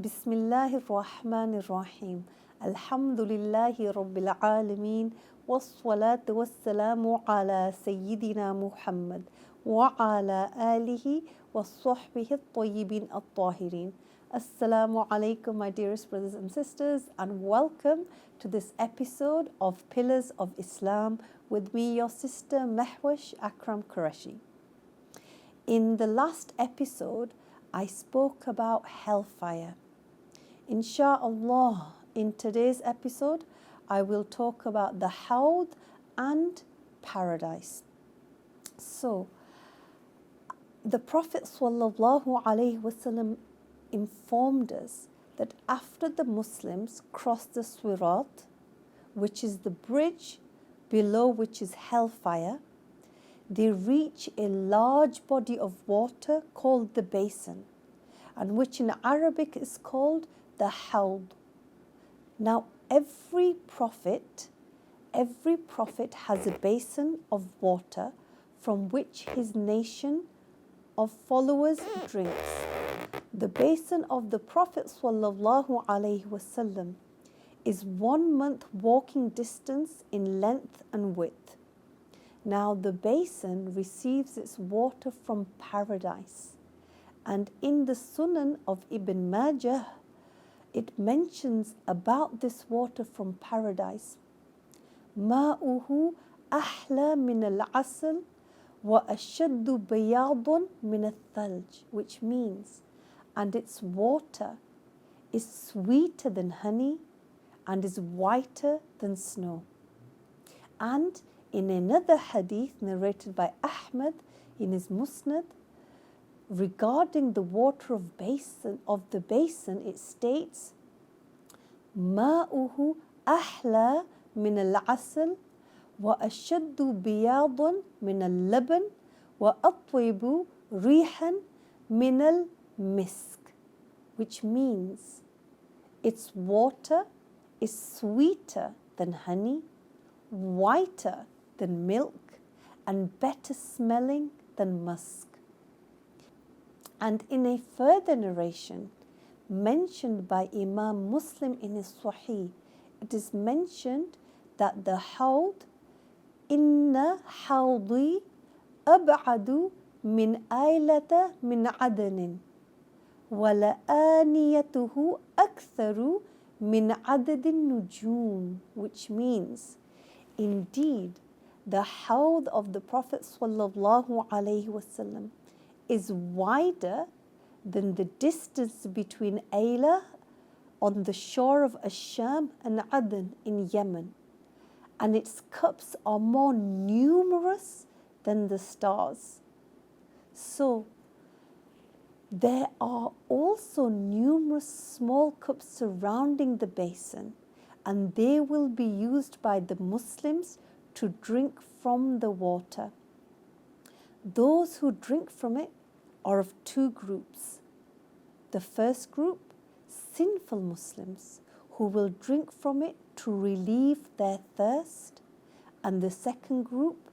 Bismillahir Rahmanir Rahim. Alhamdulillahi Rabbil Alameen. Wassalatu wassalamu ala Sayyidina Muhammad wa ala alihi wa sahbihi at-tayyibin at-tahirin. Assalamu alaikum, my dearest brothers and sisters, and welcome to this episode of Pillars of Islam with me, your sister Mehwish Akram Qureshi. In the last episode, I spoke about hellfire. Insha'Allah, in today's episode, I will talk about the Hawd and paradise. So, the Prophet ﷺ informed us that after the Muslims cross the Sirat, which is the bridge below which is hellfire, they reach a large body of water called the basin, and which in Arabic is called the Hawd. Now, every prophet has a basin of water from which his nation of followers drinks. The basin of the Prophet ﷺ is 1 month walking distance in length and width. Now, the basin receives its water from paradise, and in the Sunan of Ibn Majah, it mentions about this water from paradise. Ma'uhu ahla min al-asal wa ashaddu bayadun min al-thalj, which means, and its water is sweeter than honey and is whiter than snow. And in another hadith narrated by Ahmad in his Musnad, regarding the water of the basin, it states, Ma'uhu ahla min al-asal wa ashaddu biyadun min al-laban wa atwibu rihan min al-misk, which means its water is sweeter than honey, whiter than milk, and better smelling than musk. And in a further narration mentioned by Imam Muslim in his Sahih, it is mentioned that the Hawd, inna hawdi ab'adu min aylata min adanin wa la'aniyatuhu aktharu min adadin nujum, which means, indeed, the Hawd of the Prophet ﷺ is wider than the distance between Ayla on the shore of Asham and Aden in Yemen, and its cups are more numerous than the stars. So, there are also numerous small cups surrounding the basin, and they will be used by the Muslims to drink from the water. Those who drink from it are of two groups. The first group, sinful Muslims, who will drink from it to relieve their thirst, and the second group,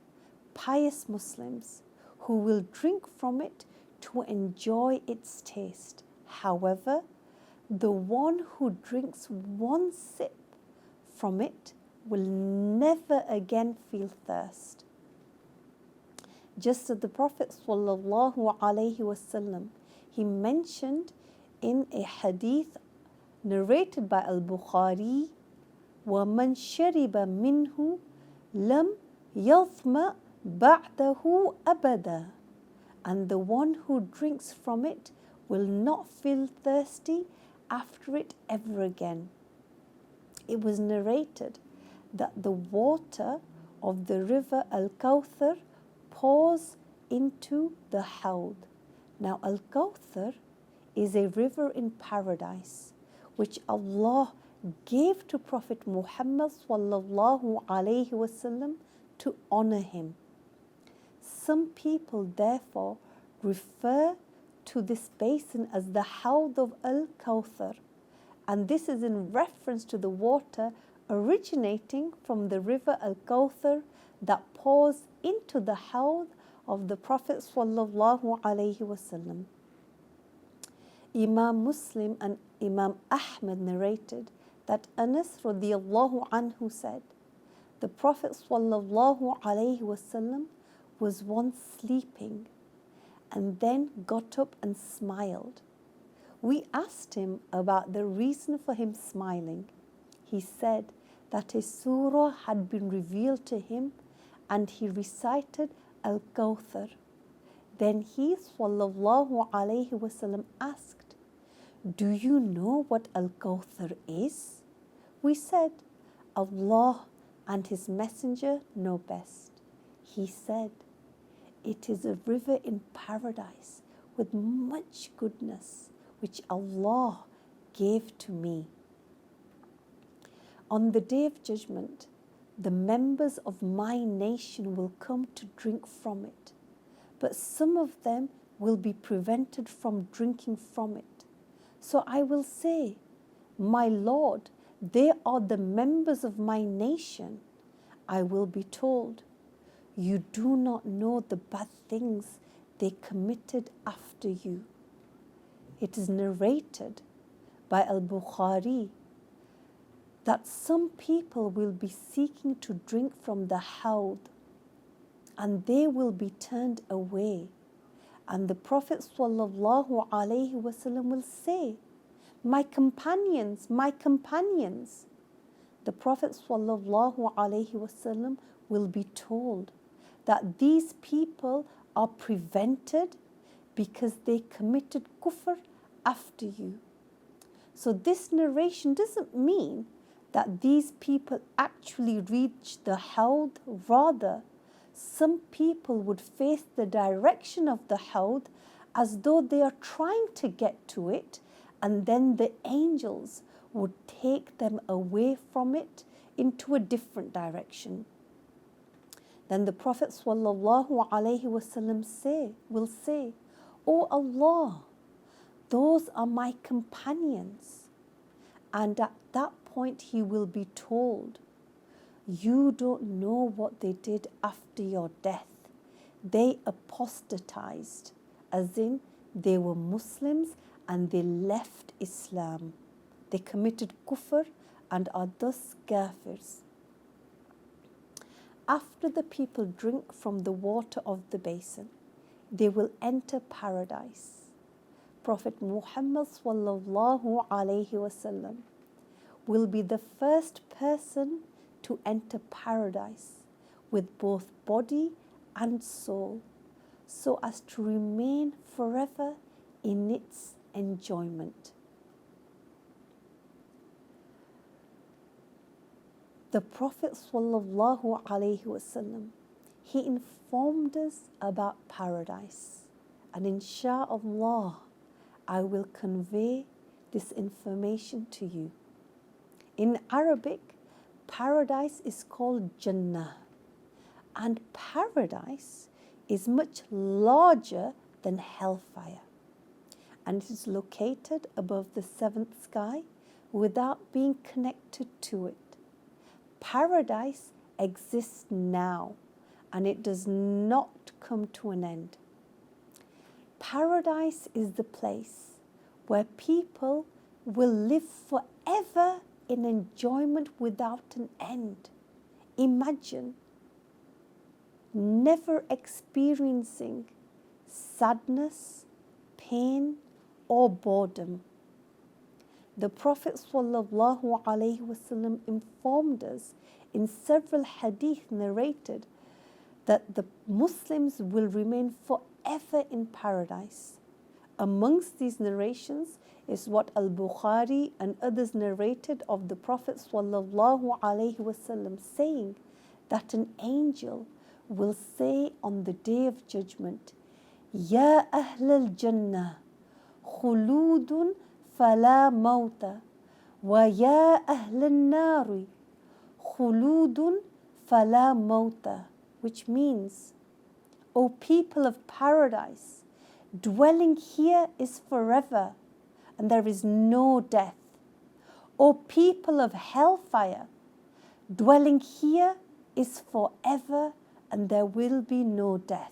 pious Muslims, who will drink from it to enjoy its taste. However, the one who drinks one sip from it will never again feel thirst. Just as the Prophet ﷺ, he mentioned in a hadith narrated by Al-Bukhari, وَمَنْ شَرِبَ مِنْهُ لَمْ يَظْمَأْ بَعْدَهُ أَبَدًا, and the one who drinks from it will not feel thirsty after it ever again. It was narrated that the water of the river Al-Kawthar pours into the Hawd. Now, Al-Kawthar is a river in paradise which Allah gave to Prophet Muhammad ﷺ to honor him. Some people therefore refer to this basin as the Hawd of Al-Kawthar, and this is in reference to the water originating from the river Al-Kawthar that pours into the Hawd of the Prophet ﷺ. Imam Muslim and Imam Ahmad narrated that Anas radiallahu anhu said, the Prophet sallallahu alaihi wasallam was once sleeping and then got up and smiled. We asked him about the reason for him smiling. He said that a surah had been revealed to him and he recited Al-Kawthar. Then he sallallahu alaihi wasallam asked, do you know what Al-Kawthar is? We said, Allah and His Messenger know best. He said, it is a river in paradise with much goodness which Allah gave to me. On the Day of Judgment, the members of my nation will come to drink from it, but some of them will be prevented from drinking from it. So I will say, my Lord, they are the members of my nation. I will be told, you do not know the bad things they committed after you. It is narrated by Al-Bukhari that some people will be seeking to drink from the Hawd and they will be turned away. And the Prophet sallallahu alaihi wasallam will say, my companions, my companions. The Prophet sallallahu alaihi wasallam will be told that these people are prevented because they committed kufr after you. So this narration doesn't mean that these people actually reach the Hawd. Rather, some people would face the direction of the Hawd as though they are trying to get to it, and then the angels would take them away from it into a different direction. Then the Prophet sallallahu alaihi wasallam will say, O Allah, those are my companions. And at that point he will be told, you don't know what they did after your death. They apostatized, as in they were Muslims and they left Islam. They committed kufr and are thus kafirs. After the people drink from the water of the basin, they will enter paradise. Prophet Muhammad sallallahu alaihi wasallam will be the first person to enter paradise with both body and soul, so as to remain forever in its enjoyment. The Prophet sallallahu alaihi wasallam, he informed us about paradise, and insha'Allah I will convey this information to you. In Arabic, paradise is called Jannah, and paradise is much larger than hellfire, and it is located above the seventh sky without being connected to it. Paradise exists now, and it does not come to an end. Paradise is the place where people will live forever in enjoyment without an end. Imagine never experiencing sadness, pain, or boredom. The Prophet sallallahu alaihi wasallam informed us in several hadith narrated that the Muslims will remain forever in paradise. Amongst these narrations is what Al-Bukhari and others narrated of the Prophet sallallahu alaihi wasallam saying that an angel will say on the Day of Judgment, Ya Ahl al-Jannah, khuludun fala mawta, wa ya Ahl al-Nari, khuludun fala mawta, which means, O people of paradise, dwelling here is forever, and there is no death. O people of hellfire, dwelling here is forever, and there will be no death.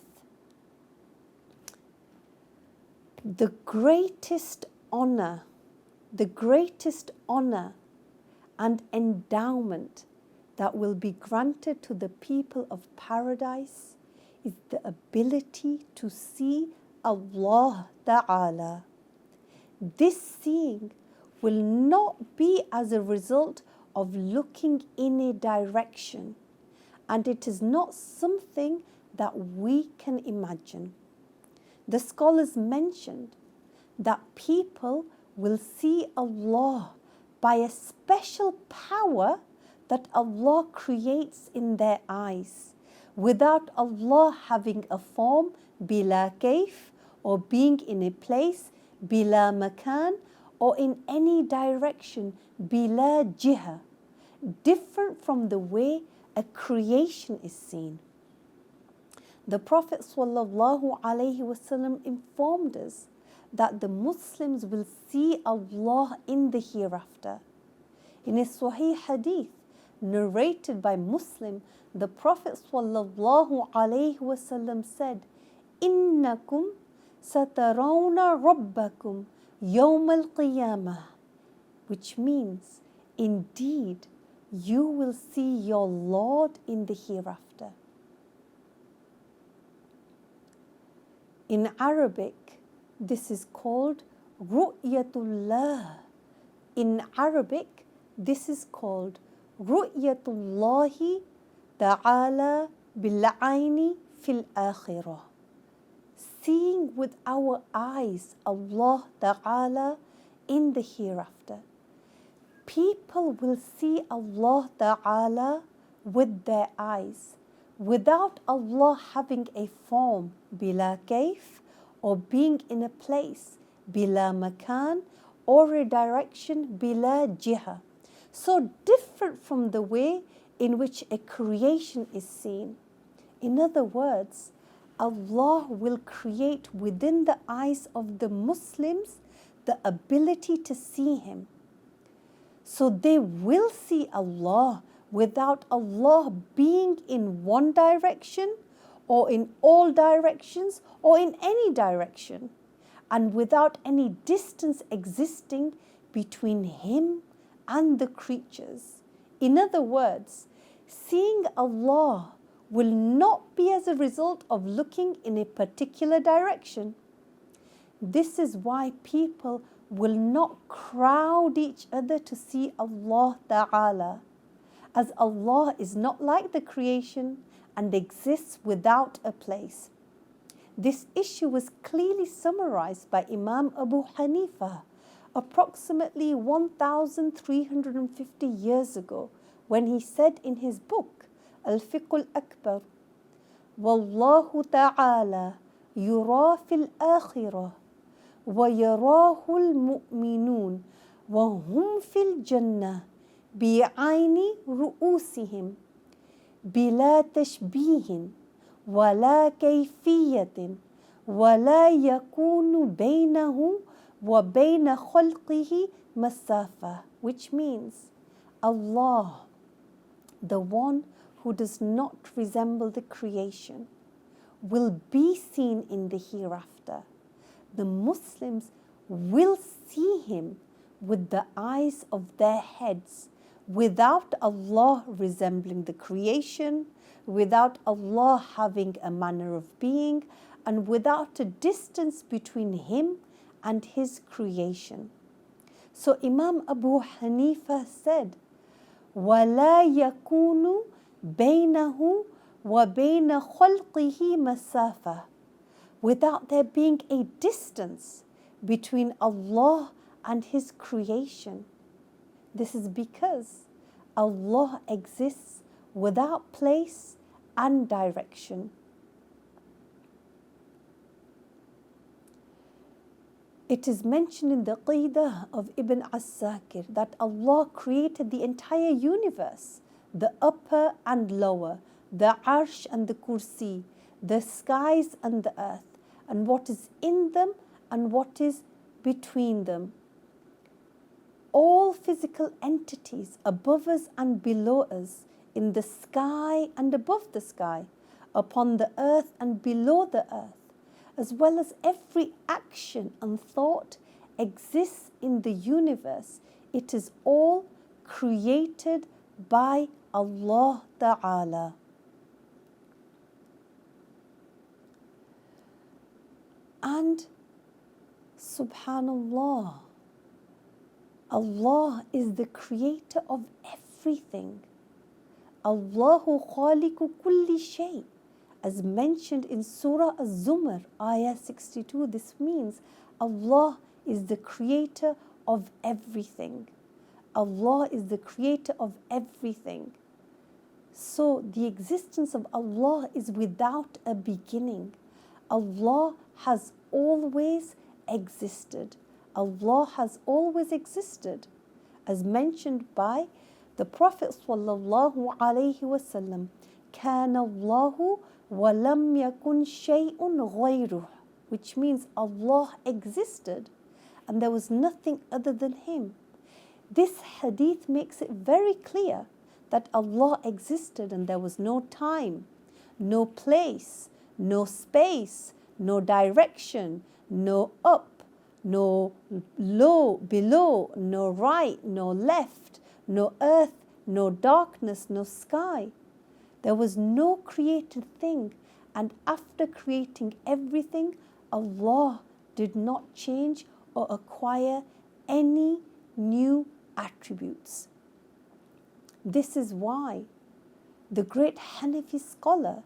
The greatest honor, the greatest honor and endowment that will be granted to the people of paradise is the ability to see Allah Ta'ala. This seeing will not be as a result of looking in a direction, and it is not something that we can imagine. The scholars mentioned that people will see Allah by a special power that Allah creates in their eyes, without Allah having a form, bila kayf, or being in a place, bila makan, or in any direction, bila jiha, different from the way a creation is seen. The Prophet ﷺ informed us that the Muslims will see Allah in the hereafter. In a Sahih Hadith narrated by Muslim, the Prophet ﷺ said, "Innakum satarawna rabbakum yawm al-qiyamah," which means, indeed, you will see your Lord in the hereafter. In Arabic, this is called ru'yatullah. In Arabic, this is called ru'yatullahi ta'ala bil-'ayni fil akhirah. Seeing with our eyes Allah Ta'ala in the hereafter. People will see Allah Ta'ala with their eyes, without Allah having a form, bila kayf, or being in a place, bila makan, or a direction, bila jiha. So different from the way in which a creation is seen. In other words, Allah will create within the eyes of the Muslims the ability to see Him. So they will see Allah without Allah being in one direction, or in all directions, or in any direction, and without any distance existing between Him and the creatures. In other words, seeing Allah will not be as a result of looking in a particular direction. This is why people will not crowd each other to see Allah Ta'ala, as Allah is not like the creation and exists without a place. This issue was clearly summarized by Imam Abu Hanifa approximately 1,350 years ago, when he said in his book Al-Fiqh al-Akbar, "Wallahu ta'ala yura fil akhirah wa yarahu al-mu'minun wa hum fil jannah bi'ayni ru'usihim bila tashbihin wa la kayfiyatin wa la yakunu baynahu wa bayna khalqihi masafa," which means Allah, the one who does not resemble the creation, will be seen in the hereafter. The Muslims will see Him with the eyes of their heads, without Allah resembling the creation, without Allah having a manner of being, and without a distance between Him and His creation. So Imam Abu Hanifa said, وَلَا يَكُونُ بَيْنَهُ وَبَيْنَ خَلْقِهِ مَسَافَةٌ, without there being a distance between Allah and His creation. This is because Allah exists without place and direction. It is mentioned in the Qidah of Ibn As-Sakir that Allah created the entire universe, the upper and lower, the Arsh and the Kursi, the skies and the earth, and what is in them and what is between them. All physical entities above us and below us, in the sky and above the sky, upon the earth and below the earth, as well as every action and thought exists in the universe, it is all created by Allah Ta'ala. And subhanallah, Allah is the creator of everything. Allahu khaliqu kulli shay. As mentioned in Surah Az-Zumar, ayah 62, this means Allah is the creator of everything. Allah is the creator of everything. So the existence of Allah is without a beginning. Allah has always existed. Allah has always existed. As mentioned by the Prophet sallallahu alaihi wasallam, كان الله ولم يكن شيء غيره, which means Allah existed and there was nothing other than Him. This hadith makes it very clear that Allah existed and there was no time, no place, no space, no direction, no up, no low, below, no right, no left, no earth, no darkness, no sky. There was no created thing, and after creating everything, Allah did not change or acquire any new attributes. This is why the great Hanafi scholar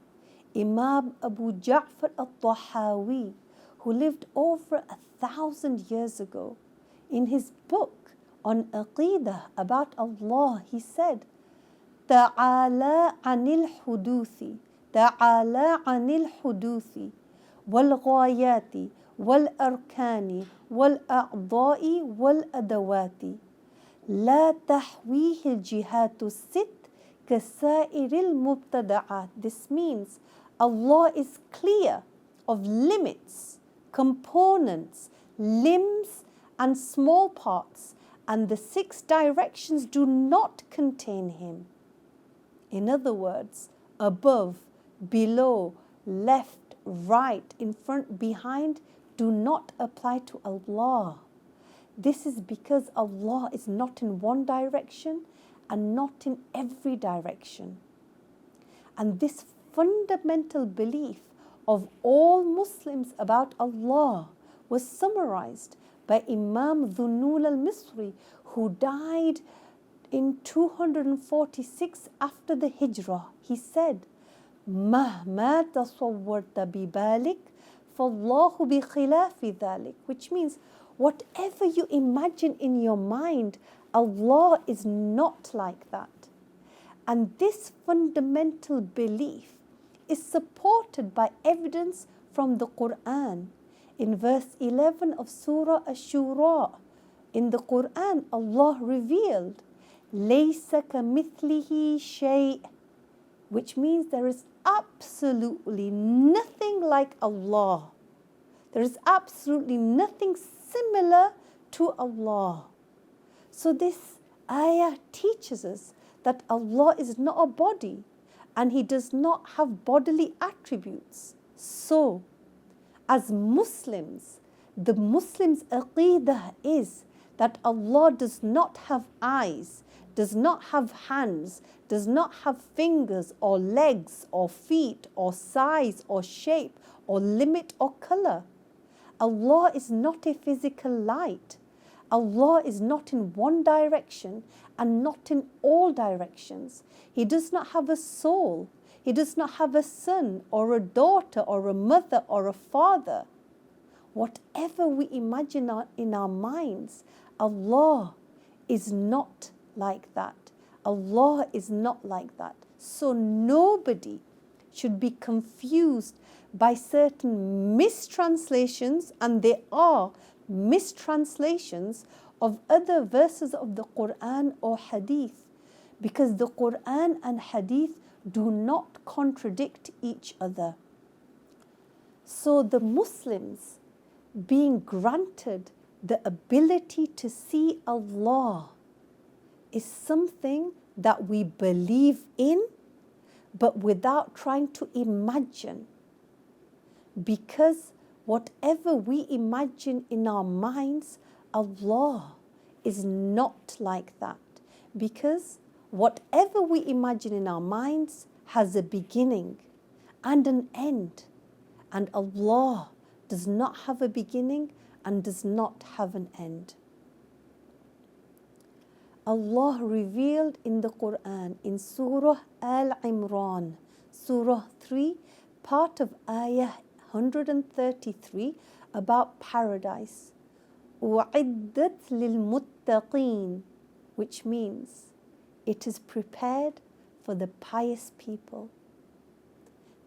Imam Abu Ja'far al-Tahawi, who lived over 1,000 years ago, in his book on Aqidah about Allah, he said, تعالى عن الحدوث تعالى عن الحدوث والغايات والأركان والأعضاء والأدوات لا تحويه الجهات الست كسائر المبتدعات. This means Allah is clear of limits, components, limbs and small parts, and the 6 directions do not contain Him. In other words, above, below, left, right, in front, behind do not apply to Allah. This is because Allah is not in one direction and not in every direction. And this fundamental belief of all Muslims about Allah was summarized by Imam Dhunnun al-Misri, who died in 246 after the Hijrah. He said, مهما تصورت ببالك فالله بخلاف ذلك, which means whatever you imagine in your mind, Allah is not like that. And this fundamental belief is supported by evidence from the Quran. In verse 11 of Surah Ash-Shura, in the Quran, Allah revealed, لَيْسَ كَمِثْلِهِ شَيْءٍ, which means there is absolutely nothing like Allah. There is absolutely nothing similar to Allah. So this ayah teaches us that Allah is not a body and He does not have bodily attributes. So, as Muslims, the Muslims' aqidah is that Allah does not have eyes, does not have hands, does not have fingers or legs or feet or size or shape or limit or color. Allah is not a physical light. Allah is not in one direction and not in all directions. He does not have a soul. He does not have a son or a daughter or a mother or a father. Whatever we imagine in our minds, Allah is not like that. Allah is not like that. So nobody should be confused by certain mistranslations, and there are mistranslations of other verses of the Quran or Hadith, because the Quran and Hadith do not contradict each other. So the Muslims being granted the ability to see Allah is something that we believe in, but without trying to imagine. Because whatever we imagine in our minds, Allah is not like that, because whatever we imagine in our minds has a beginning and an end, and Allah does not have a beginning and does not have an end. Allah revealed in the Quran in Surah Al-Imran, Surah 3, part of Ayah 133, about paradise. وَعِدَّتْ لِلْمُتَّقِينَ, which means it is prepared for the pious people.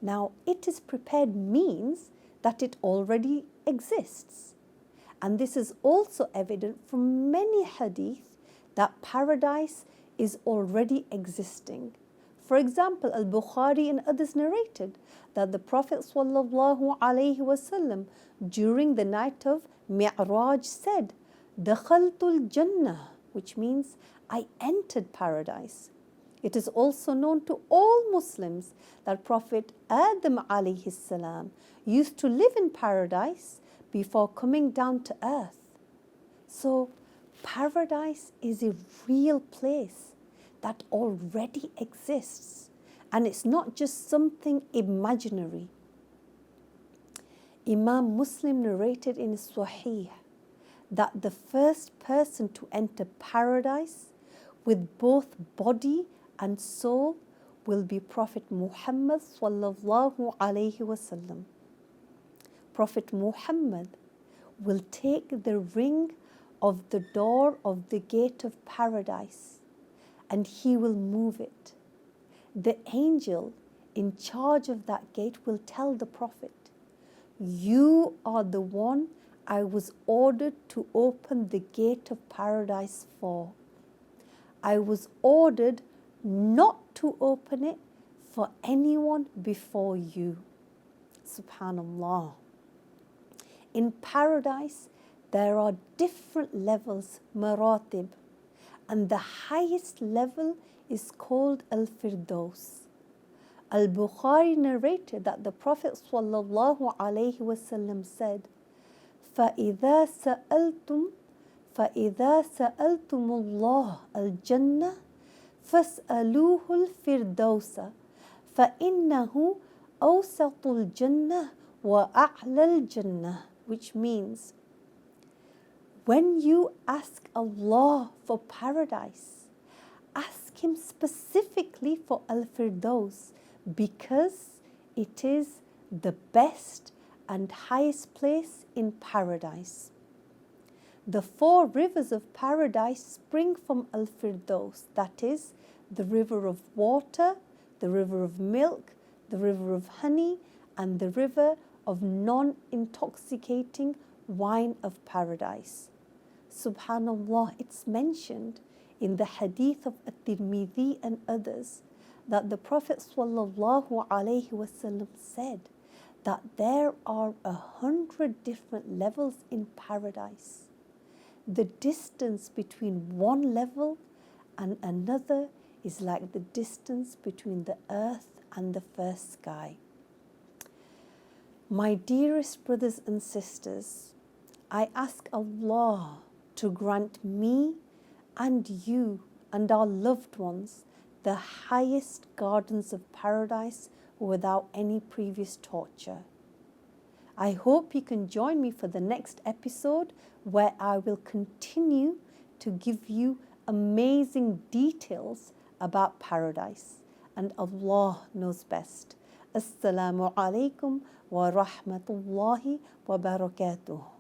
Now, it is prepared means that it already exists. And this is also evident from many hadith that paradise is already existing. For example, Al-Bukhari and others narrated that the Prophet ﷺ during the night of Mi'raj said, "Dakhaltul Jannah," which means I entered paradise. It is also known to all Muslims that Prophet Adam alayhi salam used to live in paradise before coming down to earth. So paradise is a real place that already exists, and it's not just something imaginary. Imam Muslim narrated in his Sahih that the first person to enter paradise with both body and soul will be Prophet Muhammad sallallahu alaihi wasallam. Prophet Muhammad will take the ring of the door of the gate of paradise and he will move it. The angel in charge of that gate will tell the Prophet, "You are the one I was ordered to open the gate of paradise for. I was ordered not to open it for anyone before you." Subhanallah. In paradise, there are different levels, maratib, and the highest level is called Al-Firdaus. Al-Bukhari narrated that the Prophet ﷺ said, فَإِذَا سَأَلْتُمُ اللَّهَ الْجَنَّةَ فَاسْأَلُوهُ الْفِرْدَوْسَ فَإِنَّهُ أَوْسَطُ الْجَنَّةِ وَأَعْلَى الْجَنَّةِ, which means, when you ask Allah for paradise, ask Him specifically for Al-Firdaus, because it is the best and highest place in paradise. The 4 rivers of paradise spring from Al-Firdaus, that is, the river of water, the river of milk, the river of honey, and the river of non-intoxicating wine of paradise. Subhanallah, it's mentioned in the hadith of At-Tirmidhi and others that the Prophet ﷺ said that there are 100 different levels in paradise. The distance between one level and another is like the distance between the earth and the first sky. My dearest brothers and sisters, I ask Allah to grant me and you and our loved ones the highest gardens of paradise without any previous torture. I hope you can join me for the next episode, where I will continue to give you amazing details about paradise, and Allah knows best. Assalamu alaikum wa rahmatullahi wa barakatuh.